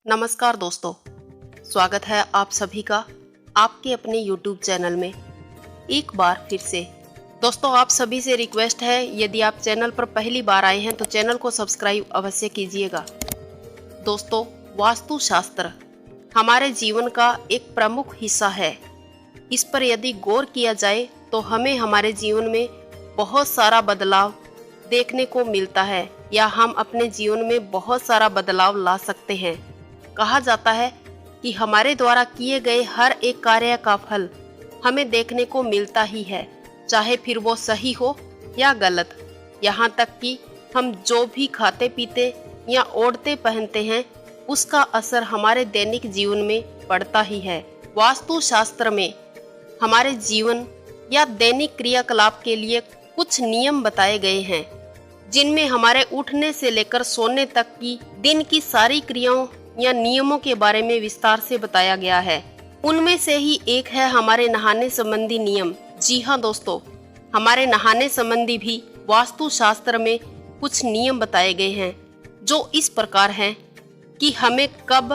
नमस्कार दोस्तों, स्वागत है आप सभी का आपके अपने YouTube चैनल में एक बार फिर से। दोस्तों, आप सभी से रिक्वेस्ट है, यदि आप चैनल पर पहली बार आए हैं तो चैनल को सब्सक्राइब अवश्य कीजिएगा। दोस्तों, वास्तुशास्त्र हमारे जीवन का एक प्रमुख हिस्सा है। इस पर यदि गौर किया जाए तो हमें हमारे जीवन में बहुत सारा बदलाव देखने को मिलता है या हम अपने जीवन में बहुत सारा बदलाव ला सकते हैं। कहा जाता है कि हमारे द्वारा किए गए हर एक कार्य का फल हमें देखने को मिलता ही है, चाहे फिर वो सही हो या गलत। यहाँ तक कि हम जो भी खाते पीते या ओढ़ते पहनते हैं उसका असर हमारे दैनिक जीवन में पड़ता ही है। वास्तुशास्त्र में हमारे जीवन या दैनिक क्रियाकलाप के लिए कुछ नियम बताए गए हैं, जिनमें हमारे उठने से लेकर सोने तक की दिन की सारी क्रियाओं या नियमों के बारे में विस्तार से बताया गया है। उनमें से ही एक है हमारे नहाने संबंधी नियम। जी हाँ दोस्तों, हमारे नहाने संबंधी भी वास्तुशास्त्र में कुछ नियम बताए गए हैं, जो इस प्रकार हैं कि हमें कब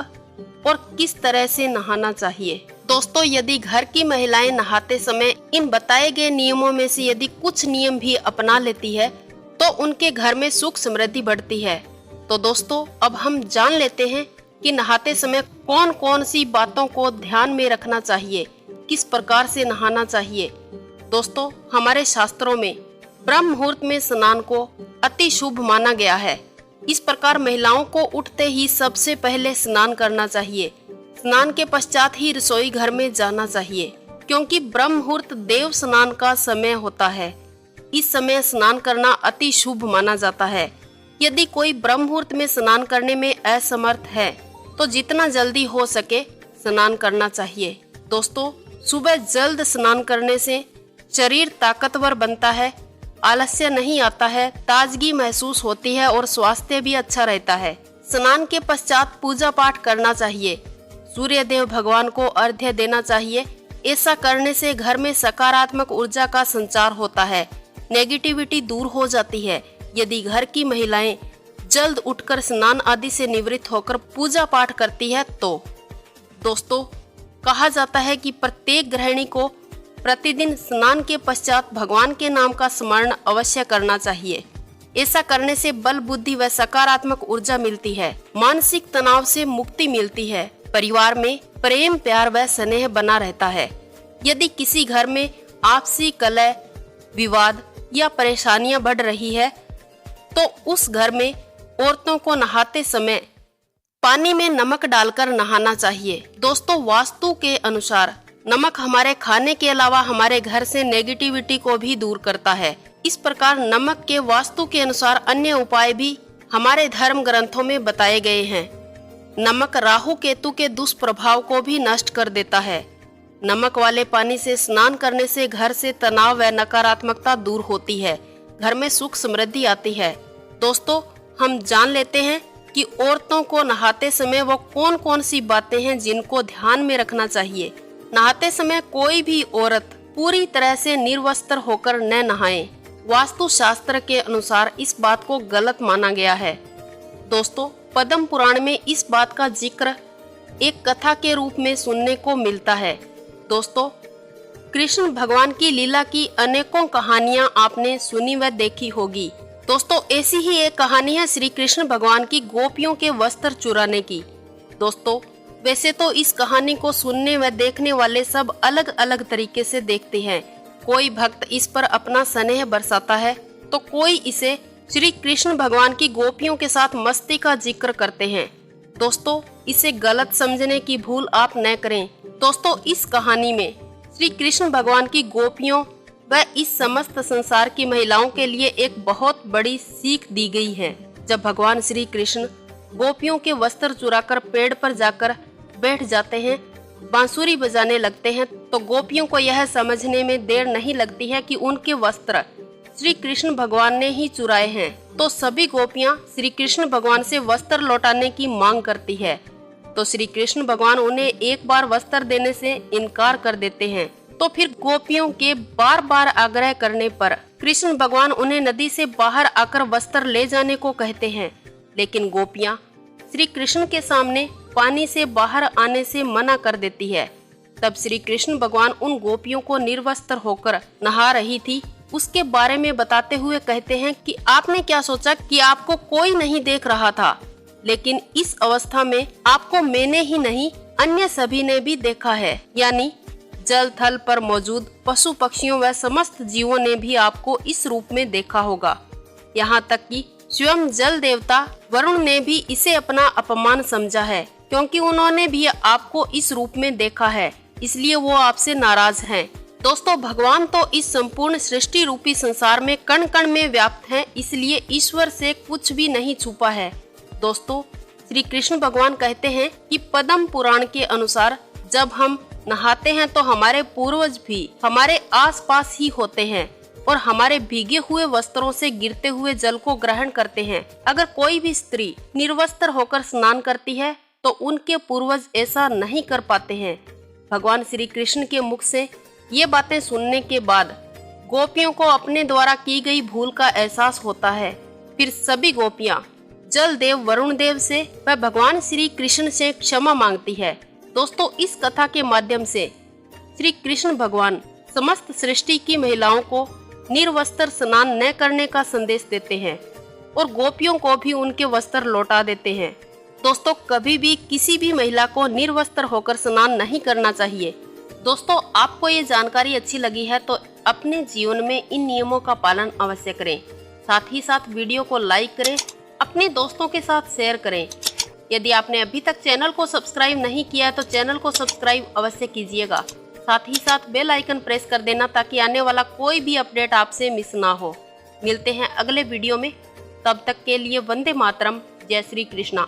और किस तरह से नहाना चाहिए। दोस्तों, यदि घर की महिलाएं नहाते समय इन बताए गए नियमों में से यदि कुछ नियम भी अपना लेती है तो उनके घर में सुख समृद्धि बढ़ती है। तो दोस्तों, अब हम जान लेते हैं कि नहाते समय कौन कौन सी बातों को ध्यान में रखना चाहिए, किस प्रकार से नहाना चाहिए। दोस्तों, हमारे शास्त्रों में ब्रह्म मुहूर्त में स्नान को अति शुभ माना गया है। इस प्रकार महिलाओं को उठते ही सबसे पहले स्नान करना चाहिए। स्नान के पश्चात ही रसोई घर में जाना चाहिए, क्योंकि ब्रह्म मुहूर्त देव स्नान का समय होता है। इस समय स्नान करना अति शुभ माना जाता है। यदि कोई ब्रह्म मुहूर्त में स्नान करने में असमर्थ है तो जितना जल्दी हो सके स्नान करना चाहिए। दोस्तों, सुबह जल्द स्नान करने से शरीर ताकतवर बनता है, आलस्य नहीं आता है, ताजगी महसूस होती है और स्वास्थ्य भी अच्छा रहता है। स्नान के पश्चात पूजा पाठ करना चाहिए। सूर्य देव भगवान को अर्घ्य देना चाहिए। ऐसा करने से घर में सकारात्मक ऊर्जा का संचार होता है, नेगेटिविटी दूर हो जाती है। यदि घर की महिलाएं जल्द उठकर स्नान आदि से निवृत्त होकर पूजा पाठ करती है तो दोस्तों, कहा जाता है कि प्रत्येक गृहिणी को प्रतिदिन स्नान के पश्चात भगवान के नाम का स्मरण अवश्य करना चाहिए। ऐसा करने से बल बुद्धि व सकारात्मक ऊर्जा मिलती है, मानसिक तनाव से मुक्ति मिलती है, परिवार में प्रेम प्यार व स्नेह बना रहता है। यदि किसी घर में आपसी कलह विवाद या परेशानियां बढ़ रही है तो उस घर में औरतों को नहाते समय पानी में नमक डालकर नहाना चाहिए। दोस्तों, वास्तु के अनुसार नमक हमारे खाने के अलावा हमारे घर से नेगेटिविटी को भी दूर करता है। इस प्रकार नमक के वास्तु के अनुसार अन्य उपाय भी हमारे धर्म ग्रंथों में बताए गए हैं। नमक राहु केतु के दुष्प्रभाव को भी नष्ट कर देता है। नमक वाले पानी से स्नान करने से घर से तनाव व नकारात्मकता दूर होती है, घर में सुख समृद्धि आती है। दोस्तों, हम जान लेते हैं कि औरतों को नहाते समय वो कौन कौन सी बातें हैं जिनको ध्यान में रखना चाहिए। नहाते समय कोई भी औरत पूरी तरह से निर्वस्त्र होकर न नहाए। वास्तु शास्त्र के अनुसार इस बात को गलत माना गया है। दोस्तों, पद्म पुराण में इस बात का जिक्र एक कथा के रूप में सुनने को मिलता है। दोस्तों, कृष्ण भगवान की लीला की अनेकों कहानियां आपने सुनी व देखी होगी। दोस्तों, ऐसी ही एक कहानी है श्री कृष्ण भगवान की गोपियों के वस्त्र चुराने की। दोस्तों, वैसे तो इस कहानी को सुनने व देखने वाले सब अलग अलग तरीके से देखते हैं। कोई भक्त इस पर अपना स्नेह बरसाता है तो कोई इसे श्री कृष्ण भगवान की गोपियों के साथ मस्ती का जिक्र करते हैं। दोस्तों, इसे गलत समझने की भूल आप न करें। दोस्तों, इस कहानी में श्री कृष्ण भगवान की गोपियों व इस समस्त संसार की महिलाओं के लिए एक बहुत बड़ी सीख दी गई है। जब भगवान श्री कृष्ण गोपियों के वस्त्र चुराकर पेड़ पर जाकर बैठ जाते हैं, बांसुरी बजाने लगते हैं, तो गोपियों को यह समझने में देर नहीं लगती है कि उनके वस्त्र श्री कृष्ण भगवान ने ही चुराए हैं। तो सभी गोपियां श्री कृष्ण भगवान से वस्त्र लौटाने की मांग करती है, तो श्री कृष्ण भगवान उन्हें एक बार वस्त्र देने से इनकार कर देते हैं। तो फिर गोपियों के बार बार आग्रह करने पर कृष्ण भगवान उन्हें नदी से बाहर आकर वस्त्र ले जाने को कहते हैं, लेकिन गोपियां श्री कृष्ण के सामने पानी से बाहर आने से मना कर देती है। तब श्री कृष्ण भगवान उन गोपियों को निर्वस्त्र होकर नहा रही थी उसके बारे में बताते हुए कहते हैं कि आपने क्या सोचा कि आपको कोई नहीं देख रहा था, लेकिन इस अवस्था में आपको मैंने ही नहीं अन्य सभी ने भी देखा है, यानी जल थल पर मौजूद पशु पक्षियों व समस्त जीवों ने भी आपको इस रूप में देखा होगा। यहाँ तक कि स्वयं जल देवता वरुण ने भी इसे अपना अपमान समझा है, क्योंकि उन्होंने भी आपको इस रूप में देखा है, इसलिए वो आपसे नाराज हैं। दोस्तों, भगवान तो इस संपूर्ण सृष्टि रूपी संसार में कण कण में व्याप्त हैं, इसलिए ईश्वर से कुछ भी नहीं छुपा है। दोस्तों, श्री कृष्ण भगवान कहते हैं कि पद्म पुराण के अनुसार जब हम नहाते हैं तो हमारे पूर्वज भी हमारे आसपास ही होते हैं और हमारे भीगे हुए वस्त्रों से गिरते हुए जल को ग्रहण करते हैं। अगर कोई भी स्त्री निर्वस्त्र होकर स्नान करती है तो उनके पूर्वज ऐसा नहीं कर पाते हैं। भगवान श्री कृष्ण के मुख से ये बातें सुनने के बाद गोपियों को अपने द्वारा की गई भूल का एहसास होता है। फिर सभी गोपियां जल देव वरुण देव से व भगवान श्री कृष्ण से क्षमा मांगती है। दोस्तों, इस कथा के माध्यम से श्री कृष्ण भगवान समस्त सृष्टि की महिलाओं को निर्वस्त्र स्नान न करने का संदेश देते हैं और गोपियों को भी उनके वस्त्र लौटा देते हैं। दोस्तों, कभी भी किसी भी महिला को निर्वस्त्र होकर स्नान नहीं करना चाहिए। दोस्तों, आपको ये जानकारी अच्छी लगी है तो अपने जीवन में इन नियमों का पालन अवश्य करें। साथ ही साथ वीडियो को लाइक करें, अपने दोस्तों के साथ शेयर करें। यदि आपने अभी तक चैनल को सब्सक्राइब नहीं किया है तो चैनल को सब्सक्राइब अवश्य कीजिएगा। साथ ही साथ बेल आइकन प्रेस कर देना ताकि आने वाला कोई भी अपडेट आपसे मिस ना हो। मिलते हैं अगले वीडियो में, तब तक के लिए वंदे मातरम। जय श्री कृष्णा।